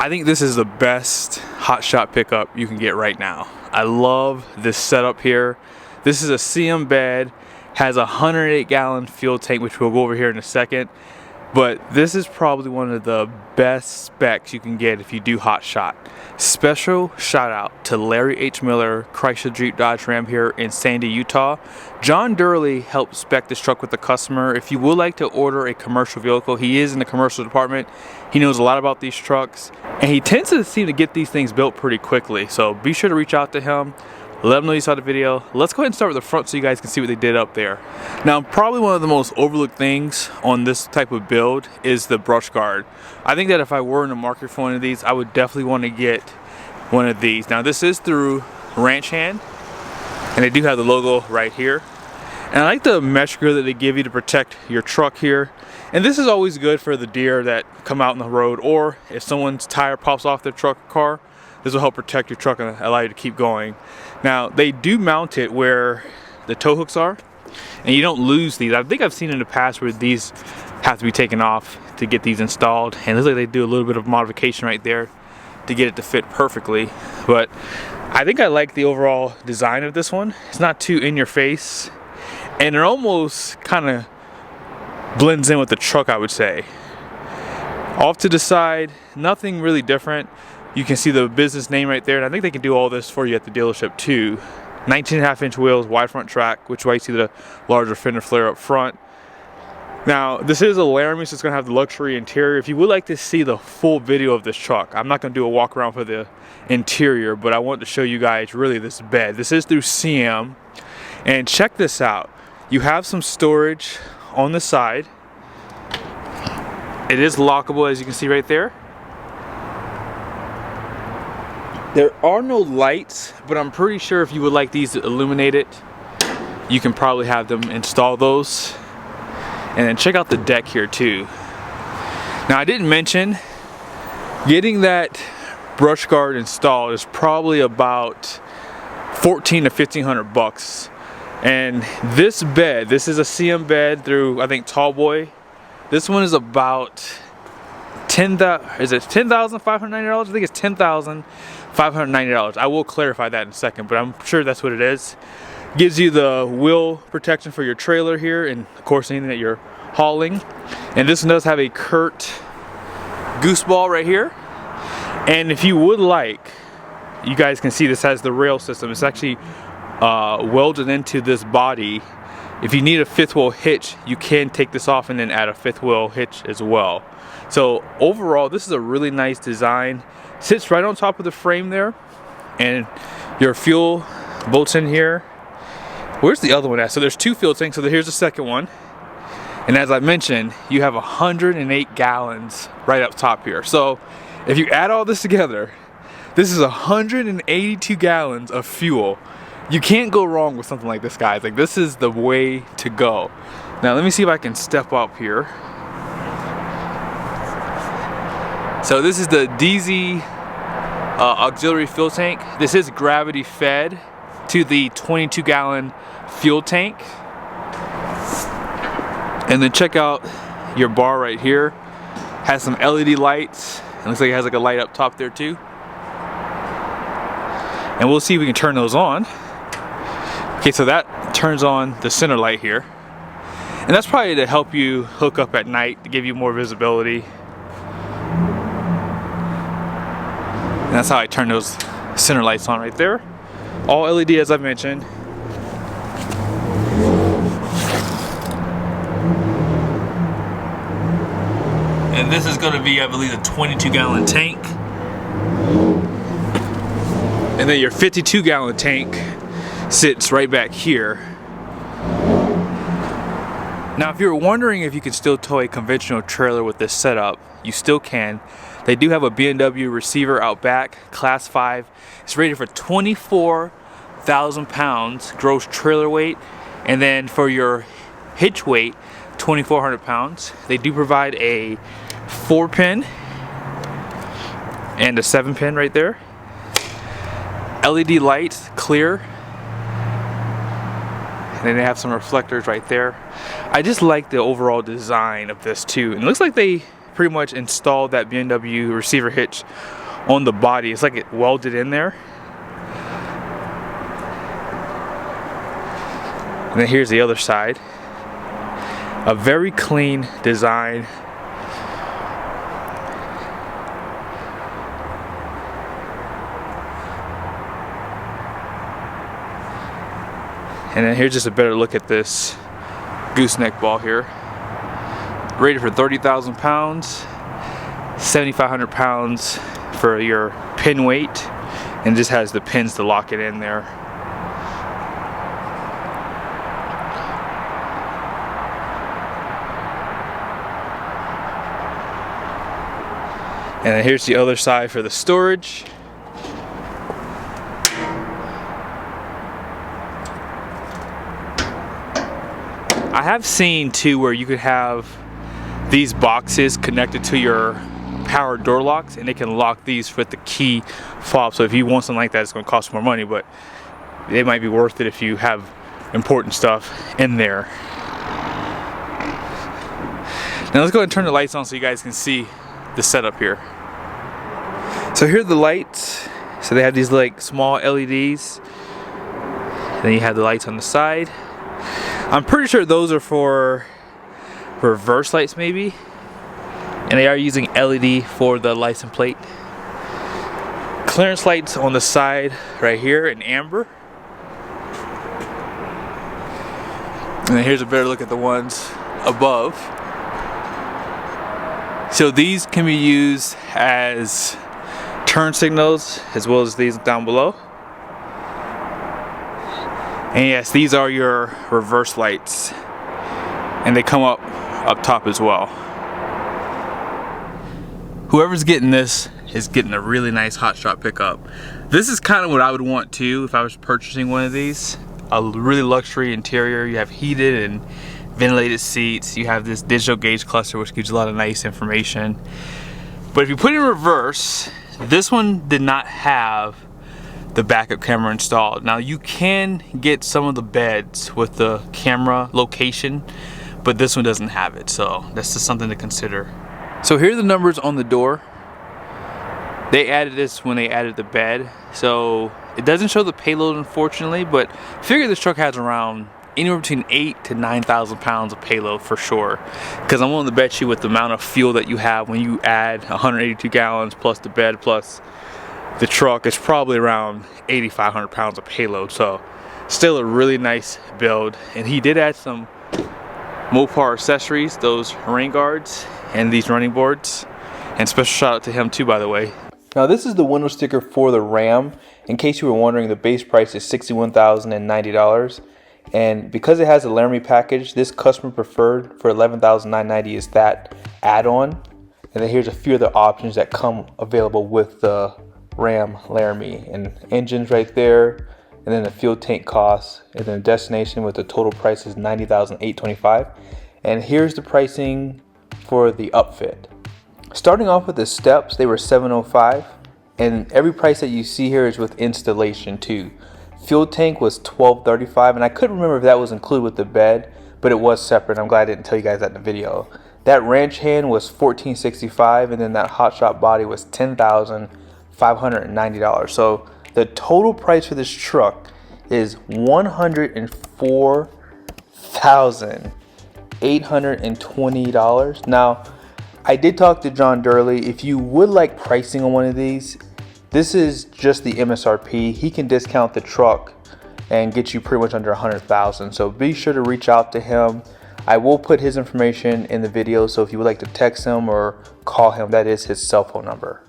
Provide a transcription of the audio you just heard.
I think this is the best Hotshot pickup you can get right now. I love this setup here. This is a CM bed, has a 108-gallon fuel tank, which we'll go over here in a second. But this is probably one of the best specs you can get if you do Hotshot. Special shout out to Larry H. Miller, Chrysler Jeep Dodge Ram here in Sandy, Utah. John Durley helped spec this truck with the customer. If you would like to order a commercial vehicle, he is in the commercial department. He knows a lot about these trucks, and he tends to seem to get these things built pretty quickly. So be sure to reach out to him. Let them know you saw the video. Let's go ahead and start with the front so you guys can see what they did up there. Now, probably one of the most overlooked things on this type of build is the brush guard. I think that if I were in the market for one of these, I would definitely want to get one of these. Now, this is through Ranch Hand, and they do have the logo right here. And I like the mesh grill that they give you to protect your truck here. And this is always good for the deer that come out on the road, or if someone's tire pops off their truck or car, this will help protect your truck and allow you to keep going. Now, they do mount it where the tow hooks are, and you don't lose these. I think I've seen in the past where these have to be taken off to get these installed, and it looks like they do a little bit of modification right there to get it to fit perfectly. But I think I like the overall design of this one. It's not too in your face, and it almost kind of blends in with the truck, I would say. Off to the side, nothing really different. You can see the business name right there, and I think they can do all this for you at the dealership too. 19.5-inch wheels, wide front track, which is why you see the larger fender flare up front. Now, this is a Laramie, so it's going to have the luxury interior. If you would like to see the full video of this truck, I'm not going to do a walk around for the interior, but I want to show you guys really this bed. This is through CM, and check this out. You have some storage on the side. It is lockable, as you can see right there. There are no lights, but I'm pretty sure if you would like these illuminated, you can probably have them install those. And then check out the deck here too. Now, I didn't mention, getting that brush guard installed is probably about $1,400 to $1,500. And this bed, this is a CM bed through, I think, Tallboy. This one is about $10,590? I think it's $10,590. I will clarify that in a second, but I'm sure that's what it is. Gives you the wheel protection for your trailer here, and of course anything that you're hauling. And this one does have a Kurt goose ball right here. And if you would like, you guys can see this has the rail system. It's actually welded into this body. If you need a fifth wheel hitch, you can take this off and then add a fifth wheel hitch as well. So overall, this is a really nice design. Sits right on top of the frame there, and your fuel bolts in here. Where's the other one at? So there's two fuel tanks, so here's the second one. And as I mentioned, you have 108 gallons right up top here. So if you add all this together, this is 182 gallons of fuel. You can't go wrong with something like this, guys. Like, this is the way to go. Now let me see if I can step up here. So this is the DZ auxiliary fuel tank. This is gravity fed to the 22-gallon fuel tank. And then check out your bar right here. Has some LED lights. It looks like it has like a light up top there too. And we'll see if we can turn those on. Okay, so that turns on the center light here. And that's probably to help you hook up at night, to give you more visibility. And that's how I turn those center lights on right there. All LED, as I mentioned. And this is going to be, I believe, a 22-gallon tank. And then your 52-gallon tank sits right back here. Now, if you're wondering if you can still tow a conventional trailer with this setup, you still can. They do have a B&W receiver out back, class 5. It's rated for 24,000 pounds gross trailer weight. And then for your hitch weight, 2,400 pounds. They do provide a 4-pin and a 7-pin right there. LED lights, clear. And then they have some reflectors right there. I just like the overall design of this too. And it looks like they pretty much installed that BMW receiver hitch on the body. It's like it welded in there. And then here's the other side. A very clean design. And then here's just a better look at this gooseneck ball here. Rated for 30,000 pounds, 7,500 pounds for your pin weight, and just has the pins to lock it in there. And then here's the other side for the storage. I have seen too where you could have these boxes connected to your power door locks, and they can lock these with the key fob. So if you want something like that, it's going to cost more money, but it might be worth it if you have important stuff in there. Now let's go ahead and turn the lights on so you guys can see the setup here. So here are the lights. So they have these like small LEDs. Then you have the lights on the side. I'm pretty sure those are for reverse lights maybe. And they are using LED for the license plate. Clearance lights on the side right here in amber. And then here's a better look at the ones above. So these can be used as turn signals as well as these down below. And yes, these are your reverse lights, and they come up top as well. Whoever's getting this is getting a really nice Hotshot pickup. This is kind of what I would want too if I was purchasing one of these. A really luxury interior. You have heated and ventilated seats. You have this digital gauge cluster, which gives you a lot of nice information. But if you put it in reverse, this one did not have the backup camera installed. Now you can get some of the beds with the camera location, but this one doesn't have it, so that's just something to consider. So here are the numbers on the door. They added this when they added the bed, so it doesn't show the payload unfortunately, but I figure this truck has around anywhere between 8,000 to 9,000 pounds of payload for sure, because I'm willing to bet you with the amount of fuel that you have when you add 182 gallons plus the bed plus the truck, it's probably around 8,500 pounds of payload. So still a really nice build. And he did add some Mopar accessories, those rain guards and these running boards, and special shout out to him too, by the way. Now this is the window sticker for the Ram. In case you were wondering, the base price is $61,090, and because it has a Laramie package, this customer preferred for $11,990 is that add-on. And then here's a few other options that come available with the Ram Laramie, and engines right there, and then the fuel tank costs, and then the destination with the total price is $90,825. And here's the pricing for the upfit. Starting off with the steps, they were $705, and every price that you see here is with installation too. Fuel tank was $1235, and I couldn't remember if that was included with the bed, but it was separate. I'm glad I didn't tell you guys that in the video. That ranch hand was $1465, and then that Hotshot body was $10,590. So the total price for this truck is $104,820. Now, I did talk to John Durley. If you would like pricing on one of these, this is just the MSRP. He can discount the truck and get you pretty much under $100,000. So be sure to reach out to him. I will put his information in the video, so if you would like to text him or call him, that is his cell phone number.